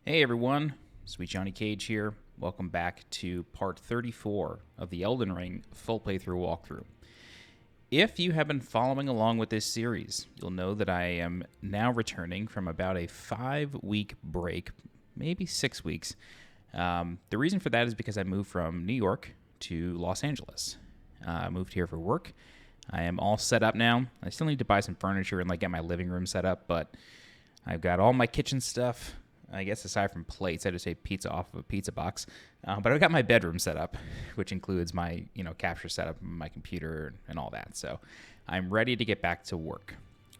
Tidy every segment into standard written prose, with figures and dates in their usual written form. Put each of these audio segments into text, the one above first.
Hey everyone, SweetJohnnyCage here. Welcome back to part 34 of the Elden Ring full playthrough walkthrough. If you have been following along with this series, you'll know that I am now returning from about a 5-week break, maybe 6 weeks. The reason for that is because I moved from New York to Los Angeles. I moved here for work. I am all set up now. I still need to buy some furniture and get my living room set up, but I've got all my kitchen stuff. I guess aside from plates, I just ate pizza off of a pizza box. But I've got my bedroom set up, which includes my capture setup, my computer, and all that. So I'm ready to get back to work.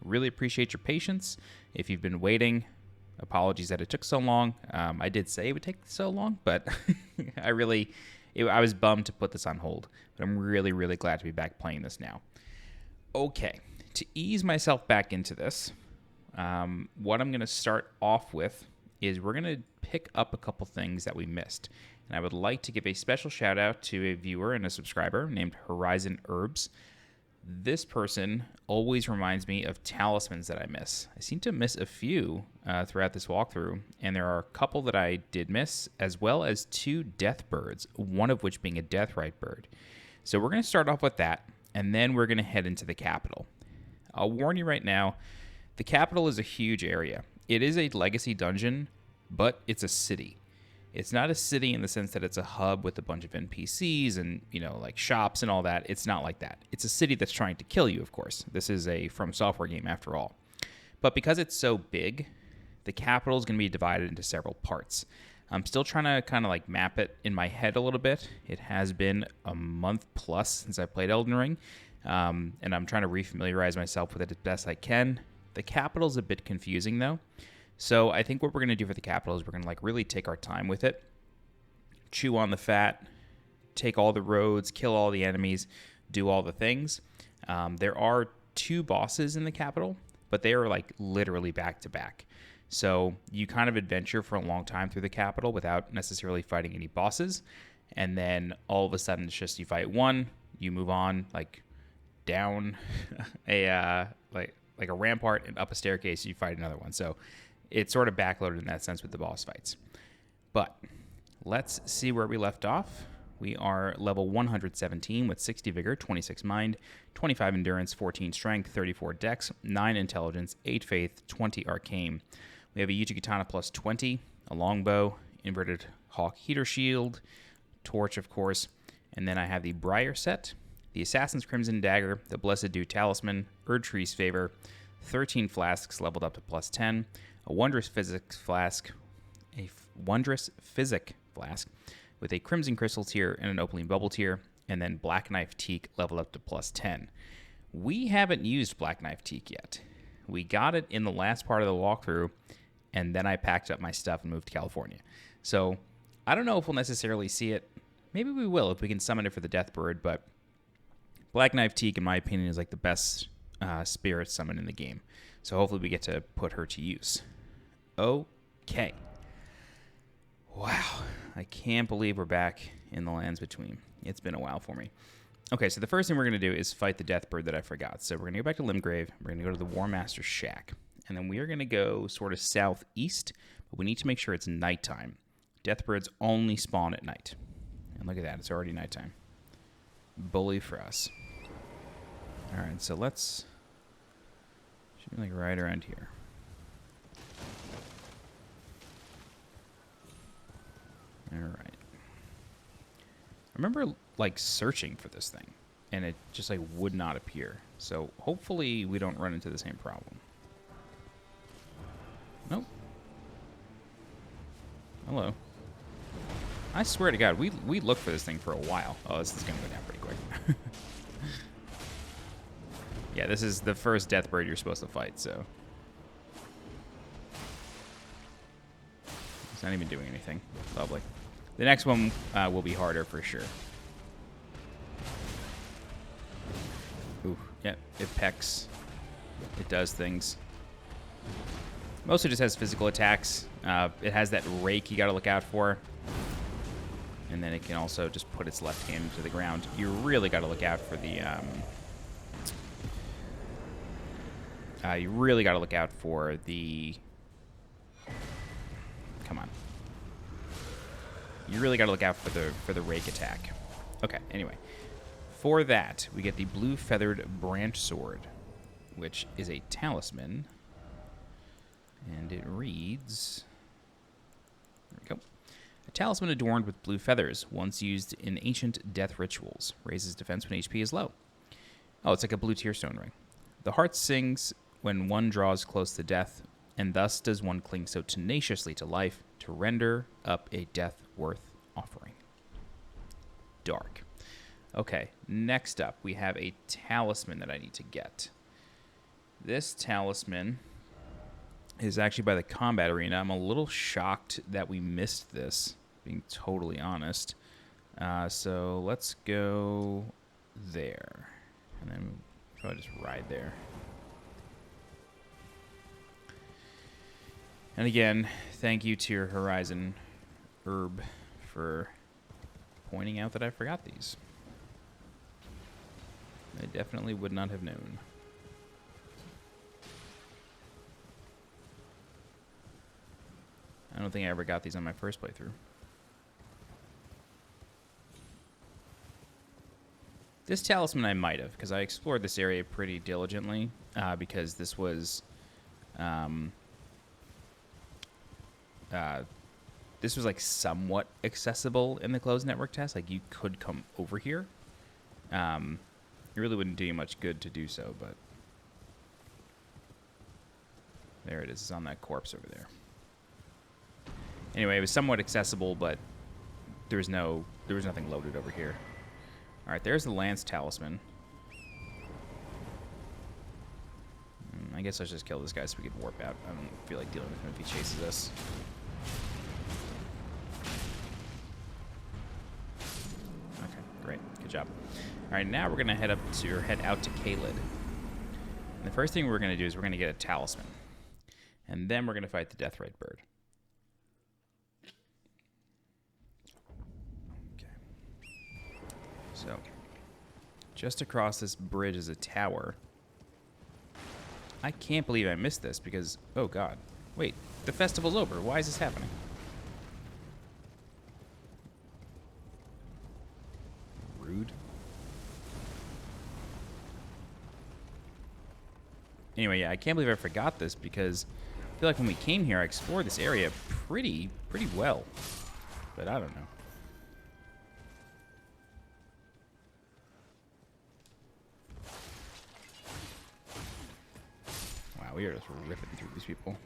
Really appreciate your patience. If you've been waiting, apologies that it took so long. I did say it would take so long, but I was bummed to put this on hold. But I'm really, really glad to be back playing this now. Okay, to ease myself back into this, what I'm going to start off with is we're going to pick up a couple things that we missed. And I would like to give a special shout out to a viewer and a subscriber named Horizon Herbs. This person always reminds me of talismans that I miss. I seem to miss a few throughout this walkthrough, and there are a couple that I did miss, as well as 2 Deathbirds, one of which being a Rite bird. So we're going to start off with that, and then we're going to head into the capital. I'll warn you right now, the capital is a huge area. It is a legacy dungeon, but it's a city. It's not a city in the sense that it's a hub with a bunch of NPCs and, shops and all that. It's not like that. It's a city that's trying to kill you, of course. This is a From Software game after all. But because it's so big, the capital is going to be divided into several parts. I'm still trying to kind of map it in my head a little bit. It has been a month plus since I played Elden Ring, and I'm trying to refamiliarize myself with it as best I can. The capital's a bit confusing, though. So I think what we're going to do for the capital is we're going to really take our time with it, chew on the fat, take all the roads, kill all the enemies, do all the things. There are 2 bosses in the capital, but they are literally back to back. So you kind of adventure for a long time through the capital without necessarily fighting any bosses. And then all of a sudden it's just you fight one, you move on down a rampart and up a staircase, you fight another one. So it's sort of backloaded in that sense with the boss fights. But let's see where we left off. We are level 117 with 60 vigor, 26 mind, 25 endurance, 14 strength, 34 dex, 9 intelligence, 8 faith, 20 arcane. We have a Yuji Katana plus 20, a longbow, inverted hawk heater shield, torch of course, and then I have the Briar set, the Assassin's Crimson Dagger, the Blessed Dew Talisman, Erdtree's Favor, 13 flasks leveled up to plus 10, a Wondrous Physic Flask with a Crimson Crystal tier and an Opaline Bubble tier, and then Black Knife Teak leveled up to plus 10. We haven't used Black Knife Teak yet. We got it in the last part of the walkthrough, and then I packed up my stuff and moved to California. So I don't know if we'll necessarily see it. Maybe we will if we can summon it for the Deathbird, but Black Knife Teak, in my opinion, is the best spirit summon in the game. So hopefully we get to put her to use. Okay. Wow. I can't believe we're back in the lands between. It's been a while for me. Okay, so the first thing we're going to do is fight the Deathbird that I forgot. So we're going to go back to Limgrave. We're going to go to the War Master's Shack. And then we are going to go sort of southeast, but we need to make sure it's nighttime. Deathbirds only spawn at night. And look at that. It's already nighttime. Bully for us. All right, so let's should be right around here. All right. I remember searching for this thing, and it just would not appear. So hopefully we don't run into the same problem. Nope. Hello. I swear to God, we looked for this thing for a while. Oh, this is going to go down pretty quick. Yeah, this is the first Deathbird you're supposed to fight, so. It's not even doing anything. Lovely. The next one will be harder for sure. Ooh, yeah, it pecks. It does things. Mostly just has physical attacks. It has that rake you gotta look out for. And then it can also just put its left hand into the ground. You really gotta look out for the You really got to look out for the... Come on. You really got to look out for the rake attack. Okay, anyway. For that, we get the blue feathered branch sword, which is a talisman. And it reads... There we go. A talisman adorned with blue feathers, once used in ancient death rituals. Raises defense when HP is low. Oh, it's like a blue tear stone ring. The heart sings when one draws close to death, and thus does one cling so tenaciously to life to render up a death worth offering. Dark. Okay, next up, we have a talisman that I need to get. This talisman is actually by the combat arena. I'm a little shocked that we missed this, being totally honest. So let's go there. And then probably just ride there. And again, thank you to your Horizon Herb for pointing out that I forgot these. I definitely would not have known. I don't think I ever got these on my first playthrough. This talisman I might have, because I explored this area pretty diligently, because this was... this was like somewhat accessible in the closed network test. Like you could come over here. It really wouldn't do you much good to do so, but there it is. It's on that corpse over there. Anyway, it was somewhat accessible, but there was nothing loaded over here. All right, there's the Lance Talisman. I guess let's just kill this guy so we can warp out. I don't feel like dealing with him if he chases us. Okay, great. Good job. All right, now we're going to head out to Caelid. And the first thing we're going to do is we're going to get a talisman. And then we're going to fight the Deathrite bird. Okay. So, just across this bridge is a tower. I can't believe I missed this because, oh god. Wait, the festival's over. Why is this happening? Rude. Anyway, yeah, I can't believe I forgot this because I feel like when we came here, I explored this area pretty well. But I don't know. Wow, we are just ripping through these people.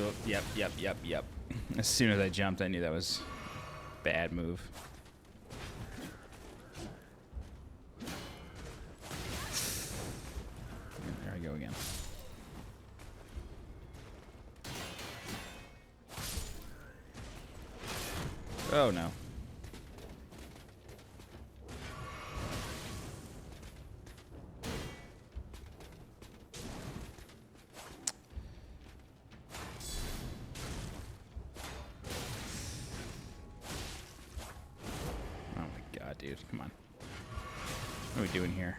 Oh, yep. As soon as I jumped, I knew that was a bad move. There I go again. Oh no. Oh my god, dude. Come on. What are we doing here?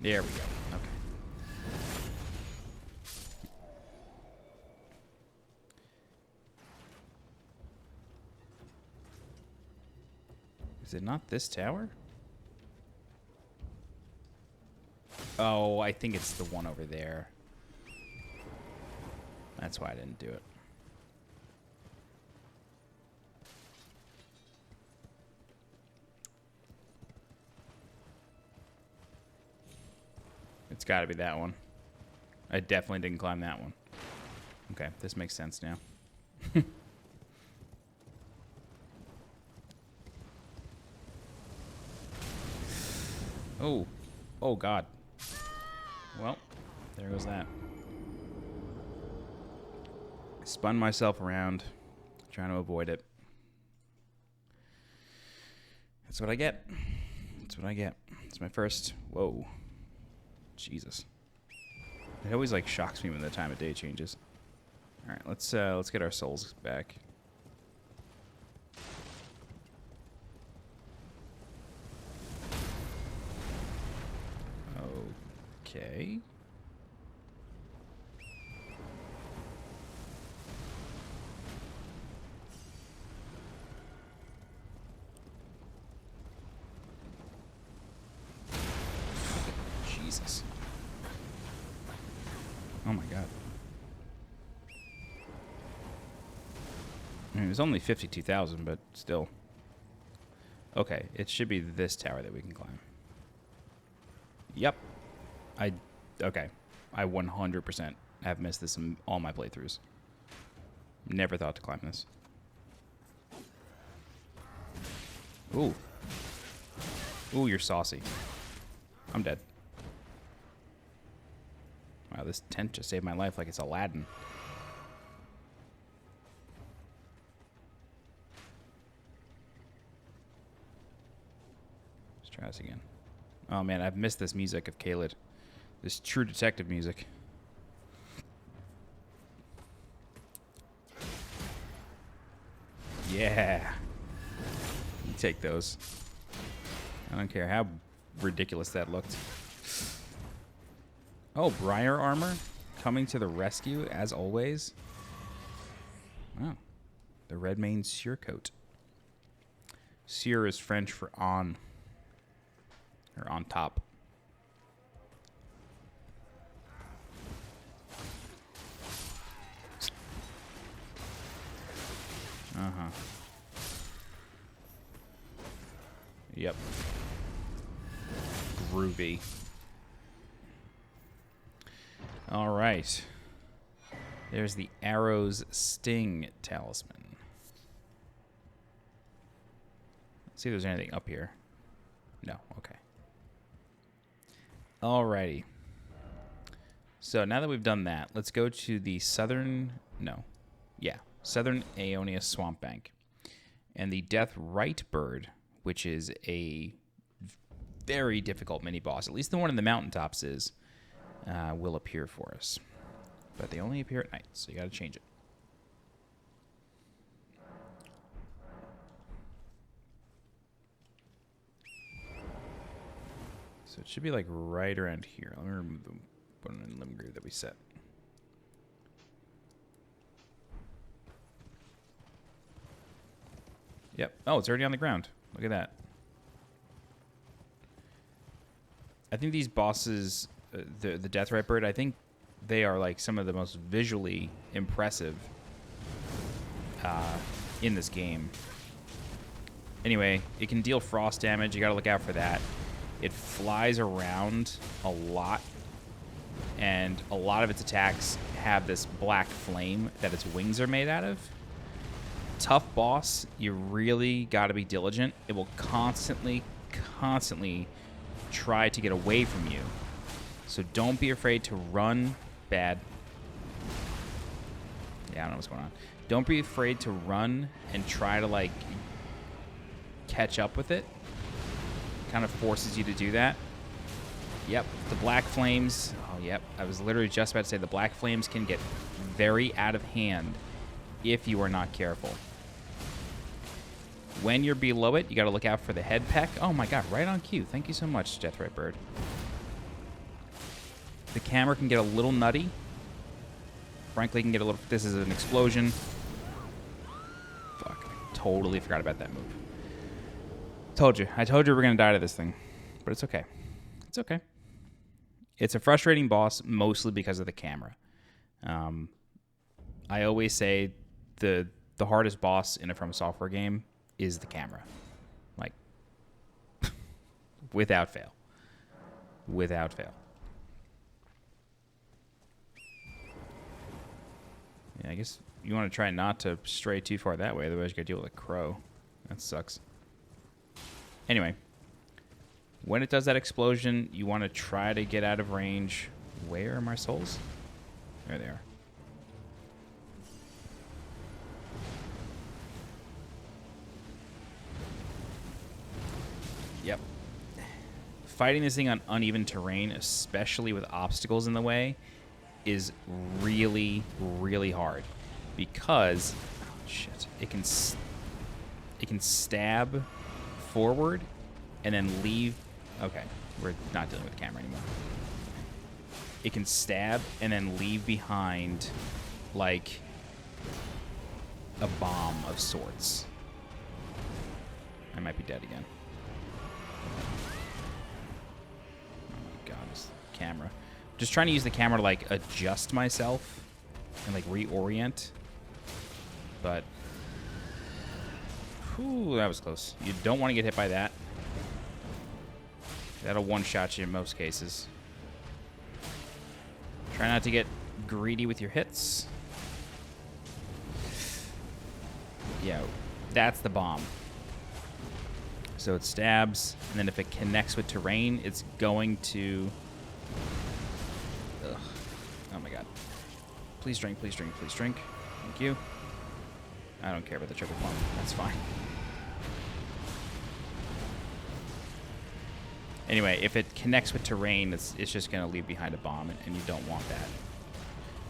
There we go. Okay. Is it not this tower? Oh, I think it's the one over there. That's why I didn't do it. It's got to be that one. I definitely didn't climb that one. Okay, this makes sense now. Oh. Oh, God. Well, there goes that. I spun myself around, trying to avoid it. That's what I get. That's what I get. It's my first... Whoa. Jesus. It always, like, shocks me when the time of day changes. Alright, let's get our souls back. Okay. Jesus. Oh my god. I mean, it was only 52,000, but still. Okay, it should be this tower that we can climb. Yep. Okay. I 100% have missed this in all my playthroughs. Never thought to climb this. Ooh. Ooh, you're saucy. I'm dead. Wow, this tent just saved my life like it's Aladdin. Let's try this again. Oh man, I've missed this music of Caelid. This true detective music. Yeah. You take those. I don't care how ridiculous that looked. Oh, Briar armor coming to the rescue as always. Wow. The red mane seer coat. Seer is French for on. Or on top. Uh-huh. Yep. Groovy. All right. There's the Arrow's Sting Talisman. Let's see if there's anything up here. No, okay. Alrighty. So now that we've done that, let's go to the southern Aeonia Swamp Bank. And the Rite bird, which is a very difficult mini-boss, at least the one in the mountaintops is, will appear for us. But they only appear at night, so you gotta change it. So it should be like right around here. Let me remove the one in Limgrave that we set. Yep. Oh, it's already on the ground. Look at that. I think these bosses, the Rite bird, I think they are like some of the most visually impressive in this game. Anyway, it can deal frost damage. You got to look out for that. It flies around a lot, and a lot of its attacks have this black flame that its wings are made out of. Tough boss. You really got to be diligent. It will constantly try to get away from you. So don't be afraid to run. Bad. Yeah, I don't know what's going on. Don't be afraid to run and try to, like, catch up with it. Kind of forces you to do that. Yep, the black flames. Oh, yep. I was literally just about to say the black flames can get very out of hand if you are not careful. When you're below it, you got to look out for the head peck. Oh my god, right on cue. Thank you so much, Rite bird. The camera can get a little nutty. Frankly, can get a little... This is an explosion. Fuck, I totally forgot about that move. Told you. I told you we were going to die to this thing. But it's okay. It's okay. It's a frustrating boss, mostly because of the camera. I always say the hardest boss in a From Software game is the camera. Like, without fail. Without fail. Yeah, I guess you want to try not to stray too far that way, otherwise you got to deal with a crow. That sucks. Anyway, when it does that explosion, you want to try to get out of range. Where are my souls? There they are. Yep. Fighting this thing on uneven terrain, especially with obstacles in the way, is really, really hard. Because, oh shit, it can stab forward and then leave. Okay, we're not dealing with the camera anymore. it can stab and then leave behind, like, a bomb of sorts. I might be dead again. Oh my god, this camera. Just trying to use the camera to, like, adjust myself and, like, reorient. But, whew, that was close. You don't want to get hit by that. That'll one-shot you in most cases. Try not to get greedy with your hits. Yeah, that's the bomb. So it stabs, and then if it connects with terrain, it's going to... Ugh. Oh my god. Please drink, please drink, please drink. Thank you. I don't care about the triple pump. That's fine. Anyway, if it connects with terrain, it's just going to leave behind a bomb, and you don't want that.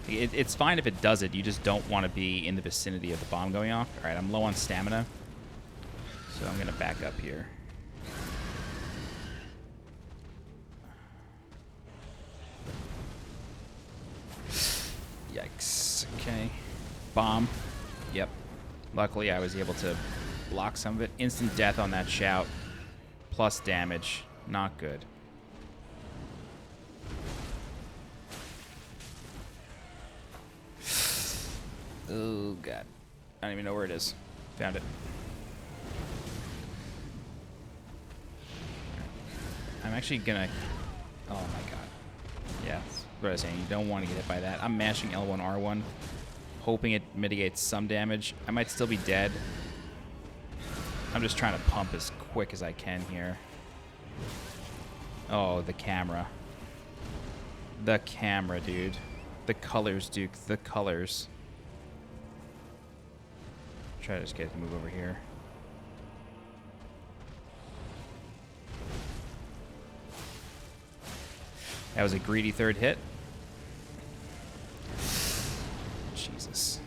It's fine if it does it. You just don't want to be in the vicinity of the bomb going off. All right, I'm low on stamina, so I'm going to back up here. Yikes. Okay. Bomb. Yep. Luckily, I was able to block some of it. Instant death on that shout. Plus damage. Not good. Oh, God. I don't even know where it is. Found it. I'm actually gonna... Oh, my God. Yeah, that's what I was saying. You don't want to get hit by that. I'm mashing L1, R1, hoping it mitigates some damage. I might still be dead. I'm just trying to pump as quick as I can here. Oh, the camera. The camera, dude. The colors, Duke. The colors. Try to just get it to move over here. That was a greedy third hit. Jesus.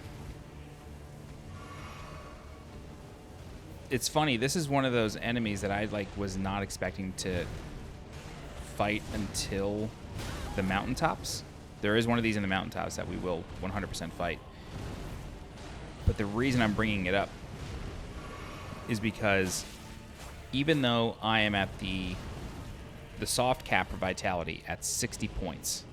It's funny. This is one of those enemies that I was not expecting to fight until the mountaintops. There is one of these in the mountaintops that we will 100% fight. But the reason I'm bringing it up is because even though I am at the soft cap for vitality at 60 points,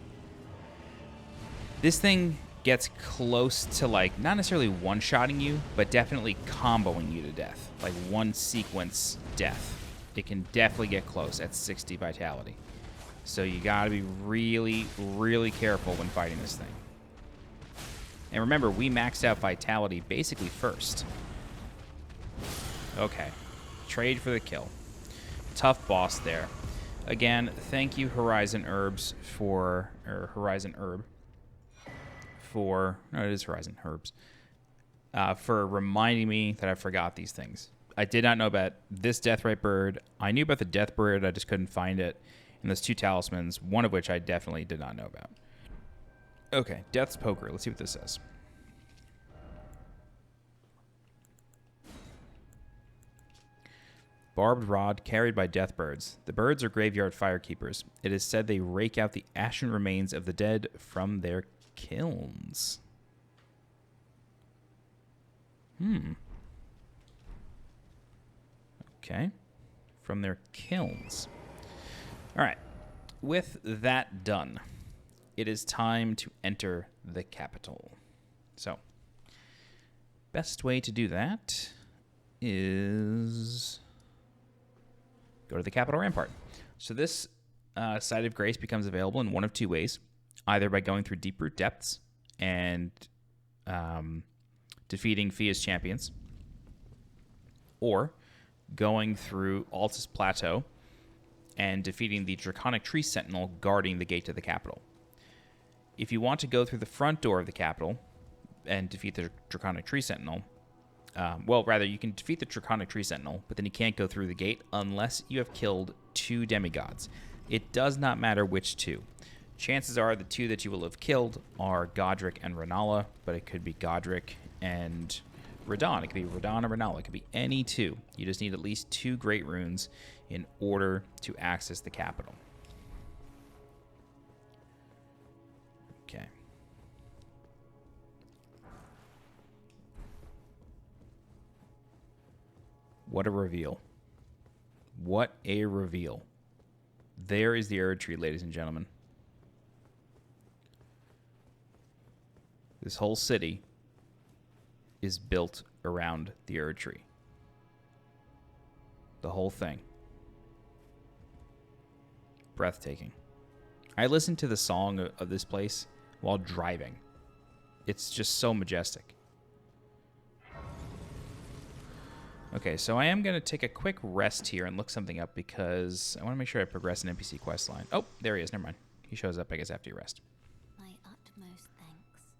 this thing gets close to, like, not necessarily one-shotting you, but definitely comboing you to death. Like one sequence death. It can definitely get close at 60 vitality. So you gotta be really, really careful when fighting this thing. And remember, we maxed out vitality basically first. Okay. Trade for the kill. Tough boss there. Again, thank you, Horizon Herbs, for... Or Horizon Herb. For... No, it is Horizon Herbs. For reminding me that I forgot these things. I did not know about this Deathrite bird. I knew about the Deathbird. I just couldn't find it. And those two talismans, one of which I definitely did not know about. Okay, Death's Poker. Let's see what this says. Barbed rod carried by deathbirds. The birds are graveyard firekeepers. It is said they rake out the ashen remains of the dead from their kilns. Okay. From their kilns. All right. With that done, it is time to enter the capital. So, best way to do that is go to the capital rampart. So this Site of Grace becomes available in one of two ways, either by going through Deep Root Depths and defeating Fia's champions, or going through Altus Plateau and defeating the Draconic Tree Sentinel guarding the gate to the capital. If you want to go through the front door of the capital and defeat the Draconic Tree Sentinel, well, rather, you can defeat the Draconic Tree Sentinel, but then you can't go through the gate unless you have killed 2 demigods. It does not matter which 2. Chances are the 2 that you will have killed are Godric and Renala, but it could be Godric and Radahn. It could be Radahn or Renala. It could be any 2. You just need at least 2 Great Runes in order to access the capital. What a reveal. What a reveal. There is the Erd Tree, ladies and gentlemen. This whole city is built around the Erd Tree. The whole thing. Breathtaking. I listened to the song of this place while driving. It's just so majestic. Okay, so I am going to take a quick rest here and look something up because I want to make sure I progress an NPC quest line. Oh, there he is. Never mind. He shows up, I guess, after you rest. My utmost thanks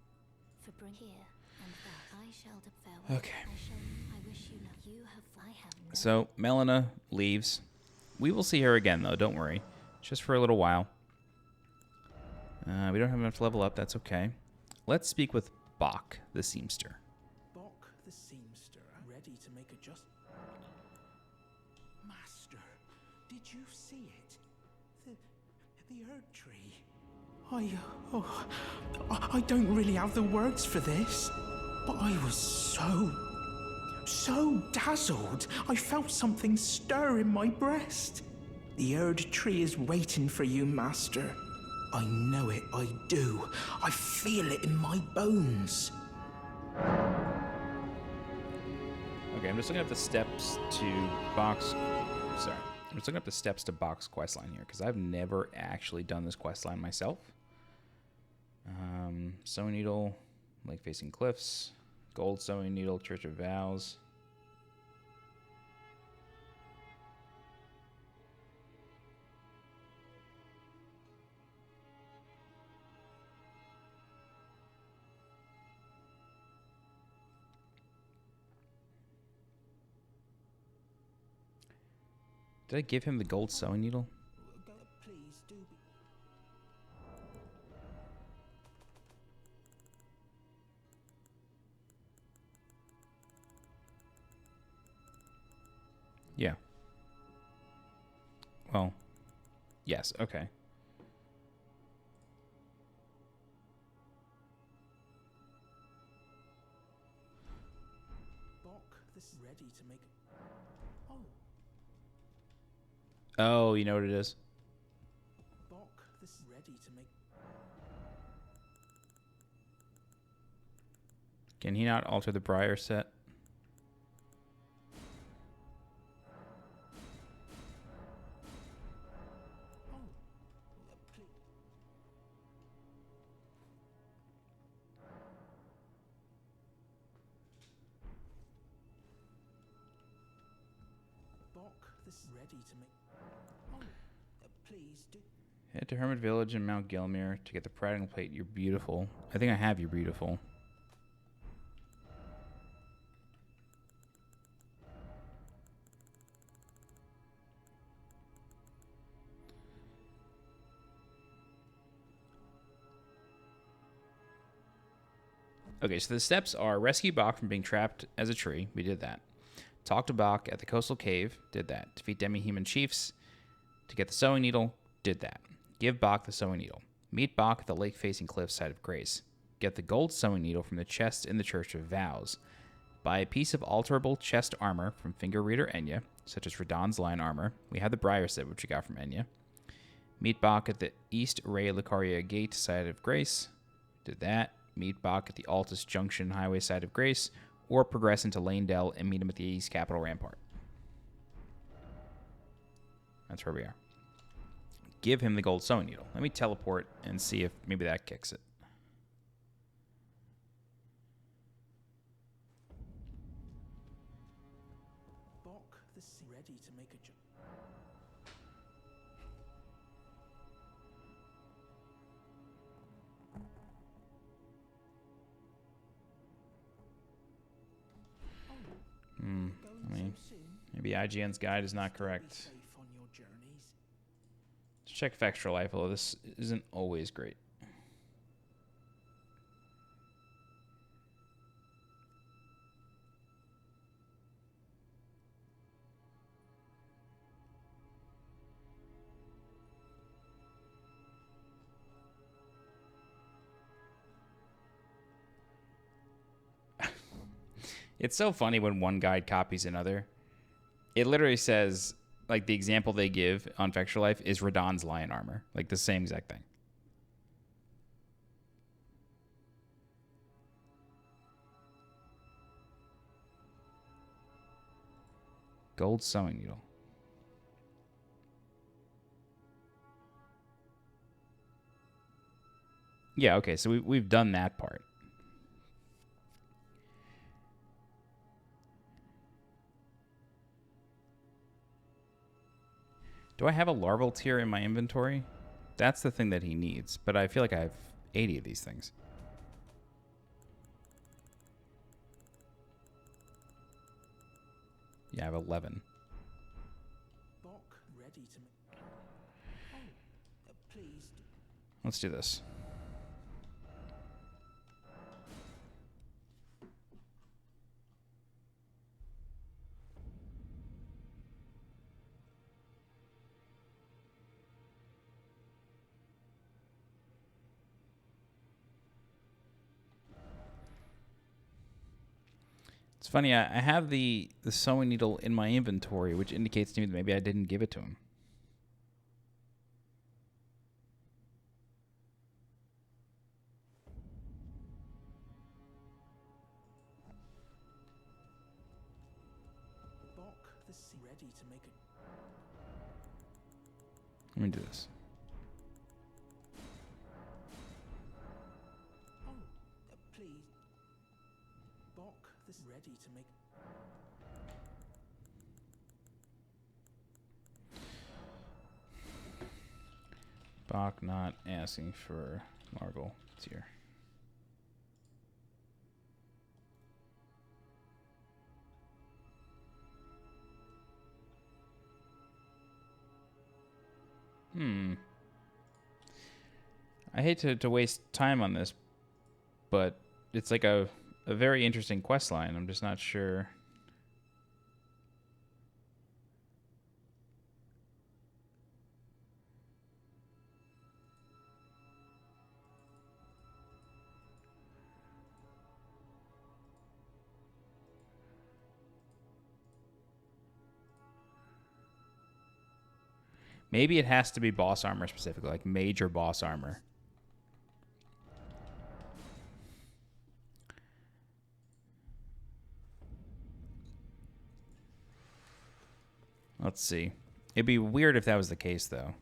for bringing here and that I shall farewell. Okay. I wish you luck. I have no. So Melina leaves. We will see her again, though. Don't worry. Just for a little while. We don't have enough to level up. That's okay. Let's speak with Boc the Seamster. Boc the Seamster, ready to make a just... Master, did you see it? The Erd Tree. I don't really have the words for this, but I was so dazzled. I felt something stir in my breast. The Erd Tree is waiting for you, Master. I know it, I do. I feel it in my bones. Okay, I'm just looking up the steps to Boc's... Sorry. I'm just looking up the steps to Boc's questline here, because I've never actually done this questline myself. Sewing Needle, Lake Facing Cliffs, Gold Sewing Needle, Church of Vows. Did I give him the gold sewing needle? Please do be... Yeah. Well, yes, okay. Boc, this is ready to make... Oh. Oh, you know what it is? Boc, this is ready to make... Can he not alter the Briar set? Oh. Please. Boc, this is ready to make... Oh. Please do... Head to Hermit Village in Mount Gelmir to get the Prattling Plate. You're beautiful. I think I have you beautiful. Okay, so the steps are rescue Boc from being trapped as a tree. We did that. Talk to Boc at the coastal cave. Did that. Defeat demi-human chiefs to get the sewing needle. Did that. Give Boc the sewing needle. Meet Boc at the lake-facing cliff side of Grace. Get the gold sewing needle from the chest in the Church of Vows. Buy a piece of alterable chest armor from Finger Reader Enya, such as Radon's Lion armor. We had the Briar set, which we got from Enya. Meet Boc at the East Ray Lucaria Gate side of Grace. Did that. Meet Boc at the Altus Junction Highway side of Grace, or progress into Lane Dell and meet him at the East Capitol Rampart. That's where we are. Give him the gold sewing needle. Let me teleport and see if maybe that kicks it. Boc, this is ready to make a... I mean, maybe IGN's guide is not correct. Let's check Extra Life, although this isn't always great. It's so funny when one guide copies another. It literally says, like, the example they give on Vector Life is Radahn's lion armor. Like, the same exact thing. Gold sewing needle. Yeah, okay, so we've done that part. Do I have a larval tier in my inventory? That's the thing that he needs, but I feel like I have 80 of these things. Yeah, I have 11. Boc, ready to make... Oh, please. Let's do this. It's funny, I have the sewing needle in my inventory, which indicates to me that maybe I didn't give it to him. Boc the Seamster, ready to make a... Let me do this. Oh, please. Boc this ready to make... Boc not asking for larval tier. I hate to waste time on this, but it's like a very interesting quest line. I'm just not sure. Maybe it has to be boss armor specifically, like major boss armor. Let's see. It'd be weird if that was the case, though.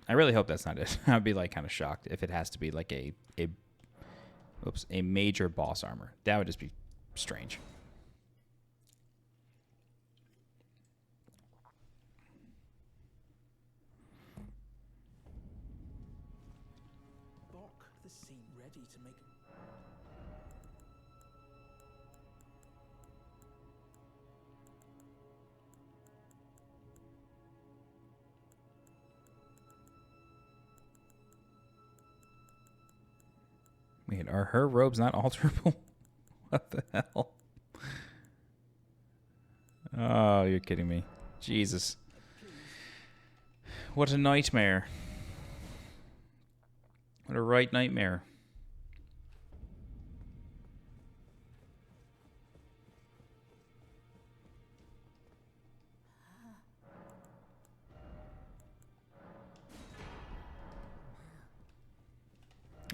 I really hope that's not it. I'd be like kind of shocked if it has to be like a major boss armor. That would just be strange. Boc the Seamster, ready to make... Wait, are her robes not alterable? What the hell? Oh, you're kidding me. Jesus. What a nightmare. What a right nightmare.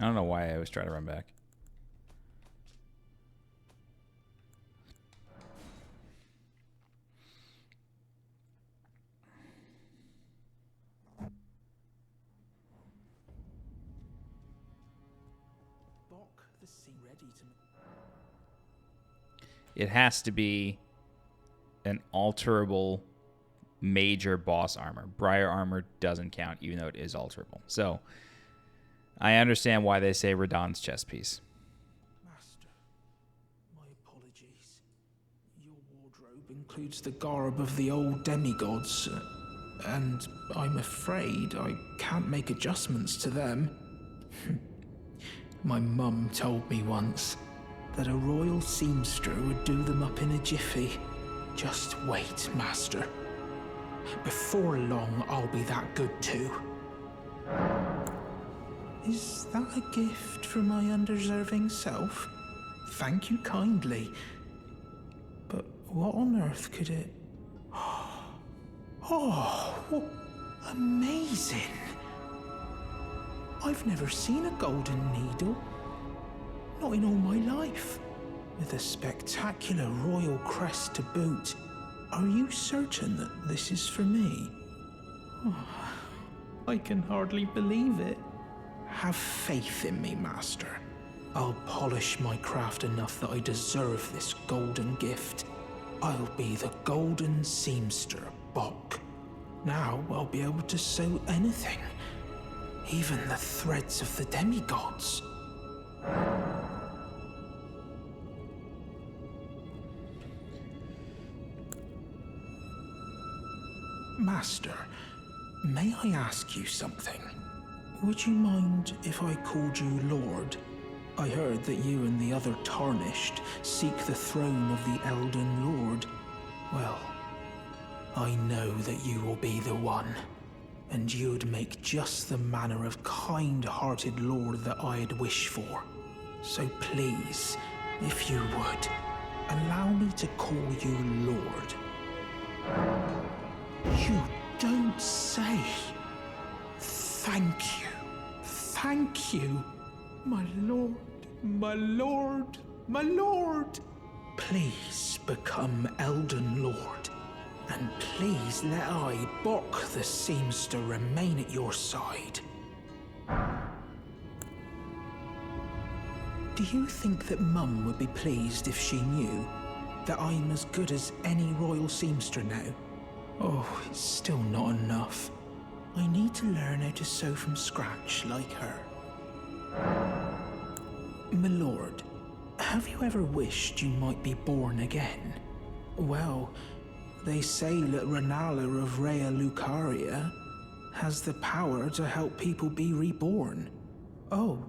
I don't know why I always try to run back. Boc the Seamster, ready to... It has to be an alterable major boss armor. Briar armor doesn't count, even though it is alterable. So I understand why they say Radahn's chest piece. Master, my apologies. Your wardrobe includes the garb of the old demigods, and I'm afraid I can't make adjustments to them. My mum told me once, that a royal seamster would do them up in a jiffy. Just wait, Master. Before long, I'll be that good too. Is that a gift for my undeserving self? Thank you kindly. But what on earth could it... Oh, amazing. I've never seen a golden needle. Not in all my life. With a spectacular royal crest to boot. Are you certain that this is for me? Oh, I can hardly believe it. Have faith in me, Master. I'll polish my craft enough that I deserve this golden gift. I'll be the golden seamster, Boc. Now I'll be able to sew anything. Even the threads of the demigods. Master, may I ask you something? Would you mind if I called you Lord? I heard that you and the other Tarnished seek the throne of the Elden Lord. Well, I know that you will be the one, and you'd make just the manner of kind-hearted Lord that I'd wish for. So please, if you would, allow me to call you Lord. You don't say. Thank you. Thank you. My lord, my lord, my lord. Please become Elden Lord. And please let I, Boc the Seamster, remain at your side. Do you think that Mum would be pleased if she knew that I'm as good as any royal seamster now? Oh, it's still not enough. I need to learn how to sew from scratch like her. My lord, have you ever wished you might be born again? Well, they say that Renala of Rhea Lucaria has the power to help people be reborn. Oh,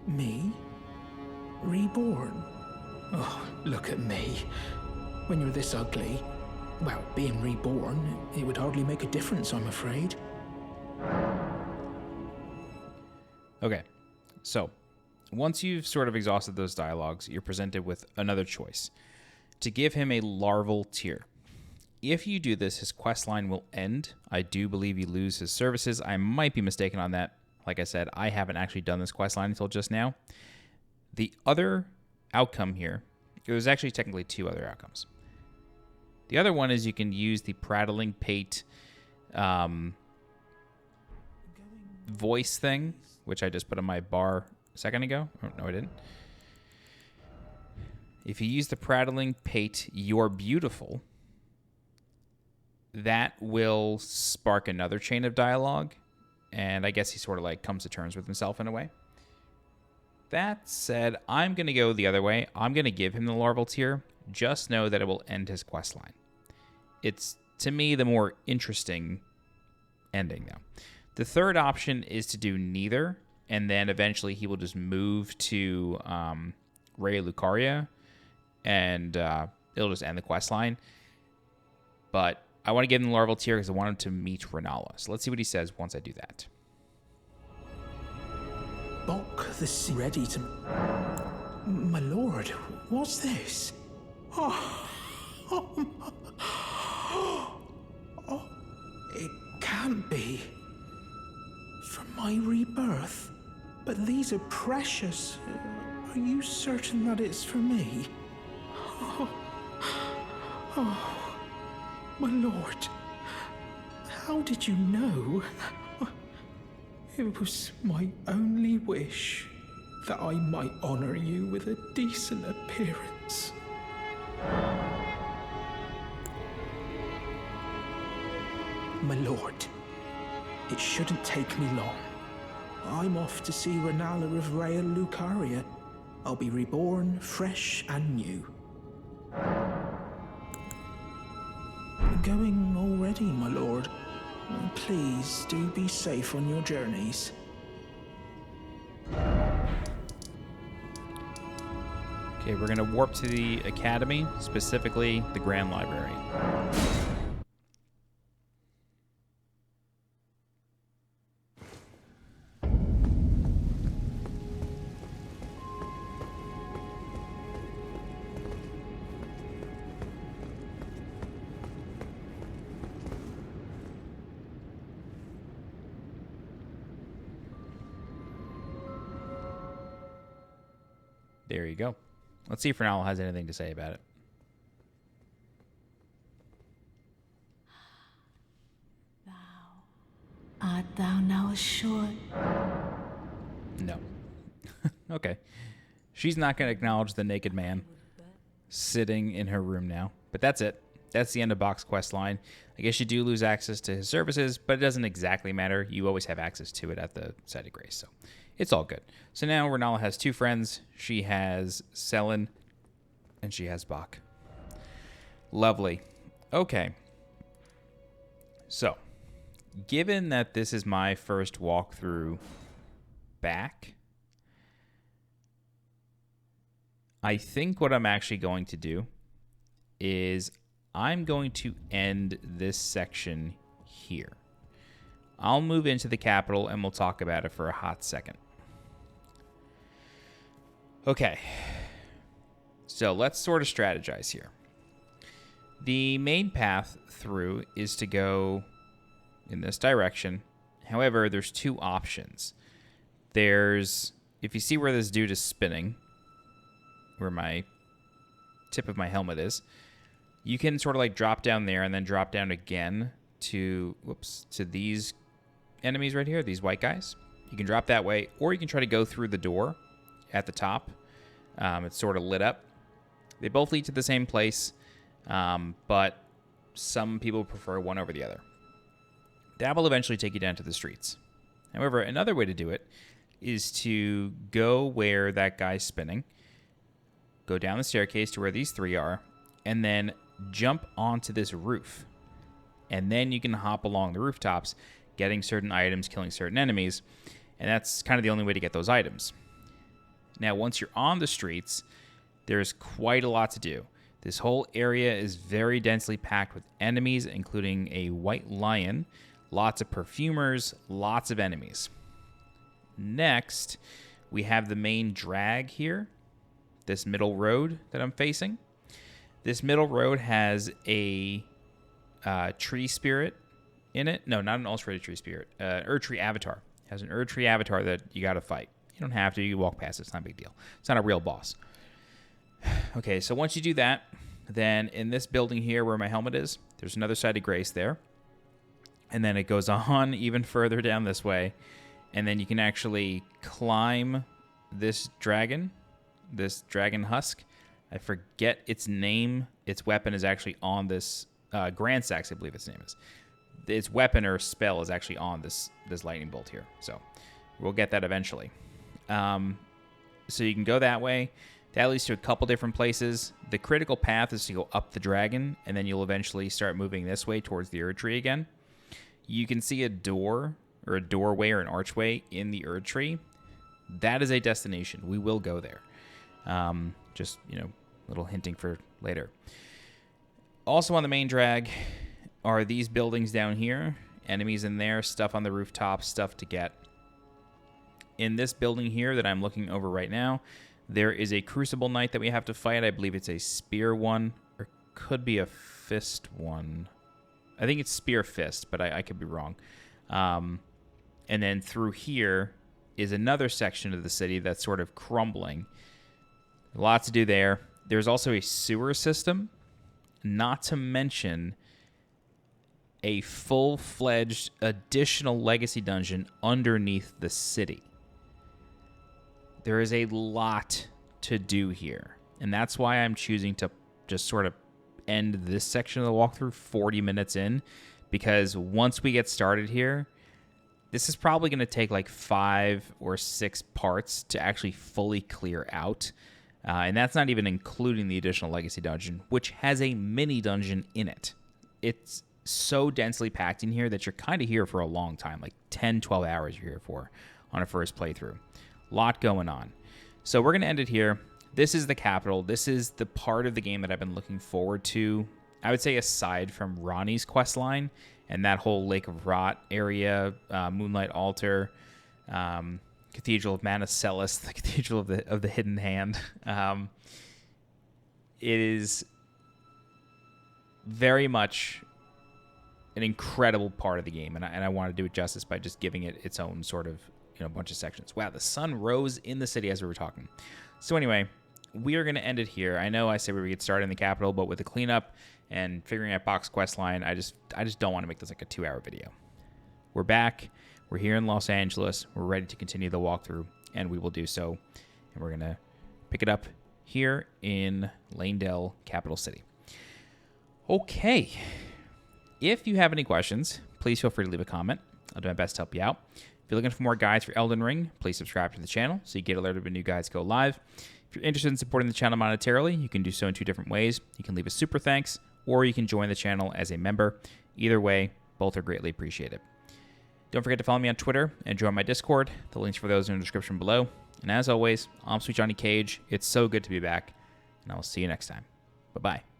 me? Reborn? Oh, look at me. When you're this ugly, well, being reborn, it would hardly make a difference, I'm afraid. Okay, so once you've sort of exhausted those dialogues, you're presented with another choice. To give him a larval tier. If you do this, his questline will end. I do believe you lose his services. I might be mistaken on that. Like I said, I haven't actually done this questline until just now. The other outcome here, there's actually technically two other outcomes. The other one is you can use the prattling pate voice thing, which I just put on my bar a second ago. Oh, no, I didn't. If you use the prattling pate, you're beautiful, that will spark another chain of dialogue. And I guess he sort of like comes to terms with himself in a way. That said, I'm going to go the other way. I'm going to give him the larval tier. Just know that it will end his questline. It's, to me, the more interesting ending, though. The third option is to do neither, and then eventually he will just move to Rhea Lucaria, and it'll just end the questline. But I want to give him the larval tier because I want him to meet Renala. So let's see what he says once I do that. Boc the Seamster, ready to... My lord, what's this? Oh, it can't be. From my rebirth. But these are precious. Are you certain that it's for me? Oh, my lord. How did you know? It was my only wish that I might honor you with a decent appearance. My lord, it shouldn't take me long. I'm off to see Renala of Rhea Lucaria. I'll be reborn, fresh and new. Going already, my lord. Please do be safe on your journeys. Okay, we're going to warp to the Academy, specifically the Grand Library. There you go. Let's see if Ronaldo has anything to say about it. Art thou now assured? No. Okay. She's not going to acknowledge the naked man sitting in her room now. But that's it. That's the end of Boc's questline. I guess you do lose access to his services, but it doesn't exactly matter. You always have access to it at the site of grace, so it's all good. So now Renala has two friends. She has Selin, and she has Boc. Lovely. Okay. So, given that this is my first walkthrough back, I think what I'm actually going to do is I'm going to end this section here. I'll move into the capital and we'll talk about it for a hot second. Okay. So let's sort of strategize here. The main path through is to go in this direction. However, there's two options. There's, if you see where this dude is spinning, where my tip of my helmet is, you can sort of like drop down there and then drop down again to, to these enemies right here, these white guys. You can drop that way, or you can try to go through the door at the top. It's sort of lit up. They both lead to the same place, but some people prefer one over the other. That will eventually take you down to the streets. However, another way to do it is to go where that guy's spinning, go down the staircase to where these three are, and then jump onto this roof. And then you can hop along the rooftops, getting certain items, killing certain enemies, and that's kind of the only way to get those items. Now, once you're on the streets, there's quite a lot to do. This whole area is very densely packed with enemies, including a white lion, lots of perfumers, lots of enemies. Next, we have the main drag here, this middle road that I'm facing. This middle road has a tree spirit in it. No, not an ulcerated tree spirit. Erdtree avatar. It has an Erdtree avatar that you got to fight. You don't have to. You walk past it. It's not a big deal. It's not a real boss. Okay, so once you do that, then in this building here where my helmet is, there's another side of grace there. And then it goes on even further down this way. And then you can actually climb this dragon husk. I forget its name. Its weapon is actually on this Grand Sax, I believe its name is. Its weapon or spell is actually on this lightning bolt here. So we'll get that eventually. So you can go that way. That leads to a couple different places. The critical path is to go up the dragon, and then you'll eventually start moving this way towards the Erdtree again. You can see a door or a doorway or an archway in the Erdtree. That is a destination. We will go there. Just, little hinting for later. Also on the main drag are these buildings down here. Enemies in there, stuff on the rooftop, stuff to get. In this building here that I'm looking over right now, there is a Crucible Knight that we have to fight. I believe it's a Spear one, or could be a Fist one. I think it's Spear Fist, but I could be wrong. And then through here is another section of the city that's sort of crumbling. Lots to do there. There's also a sewer system, not to mention a full-fledged additional legacy dungeon underneath the city. There is a lot to do here, and that's why I'm choosing to just sort of end this section of the walkthrough 40 minutes in, because once we get started here, this is probably going to take like 5 or 6 parts to actually fully clear out. And that's not even including the additional legacy dungeon, which has a mini dungeon in it. It's so densely packed in here that you're kind of here for a long time, like 10, 12 hours you're here for on a first playthrough. Lot going on. So we're going to end it here. this is the capital. This is the part of the game that I've been looking forward to. I would say aside from Ronnie's questline and that whole Lake of Rot area, Moonlight Altar, Cathedral of Manicelis, the Cathedral of the Hidden Hand. It is very much an incredible part of the game, and I want to do it justice by just giving it its own sort of bunch of sections. Wow, the sun rose in the city as we were talking. So anyway, we are going to end it here. I know I said we would get started in the capital, but with the cleanup and figuring out Boc's questline, I just don't want to make this like a 2-hour video. We're back. We're here in Los Angeles. We're ready to continue the walkthrough, and we will do so. And we're going to pick it up here in Lanedale, capital city. Okay. If you have any questions, please feel free to leave a comment. I'll do my best to help you out. If you're looking for more guides for Elden Ring, please subscribe to the channel so you get alerted when new guides go live. If you're interested in supporting the channel monetarily, you can do so in 2 different ways. You can leave a super thanks, or you can join the channel as a member. Either way, both are greatly appreciated. Don't forget to follow me on Twitter and join my Discord. The links for those are in the description below. And as always, I'm SweetJohnnyCage. It's so good to be back, and I will see you next time. Bye-bye.